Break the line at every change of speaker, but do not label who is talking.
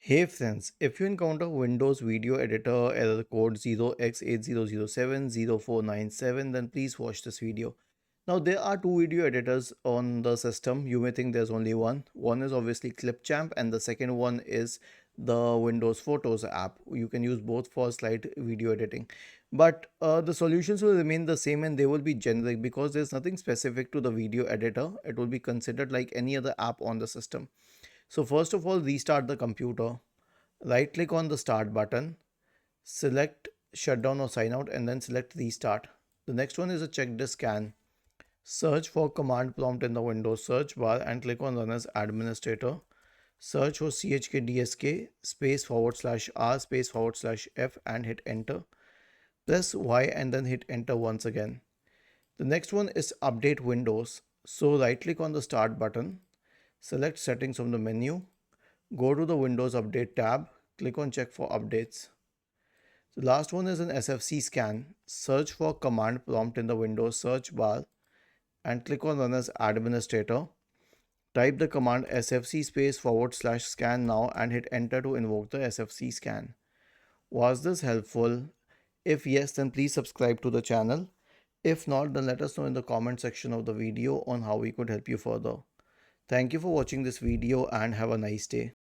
Hey friends, if you encounter Windows Video Editor error code 0x80070497, then please watch this video. Now there are two video editors on the system. You may think there's only one. One is obviously Clipchamp and the second one is the Windows Photos app. You can use both for slide video editing. But the solutions will remain the same and they will be generic because there's nothing specific to the video editor. It will be considered like any other app on the system. So first of all, restart the computer. Right click on the start button, select shutdown or sign out and then select restart. The next one is a check disk scan. Search for command prompt in the Windows search bar and click on run as administrator. Search for chkdsk space /r space /f and hit enter. Press Y and then hit enter once again. The next one is update Windows. So right click on the start button, select settings from the menu, go to the Windows Update tab, click on check for updates. The last one is an SFC scan. Search for command prompt in the Windows search bar and click on run as administrator. Type the command sfc space /scan now and hit enter to invoke the SFC scan. Was this helpful? If yes, then please subscribe to the channel. If not, then let us know in the comment section of the video on how we could help you further. Thank you for watching this video and have a nice day.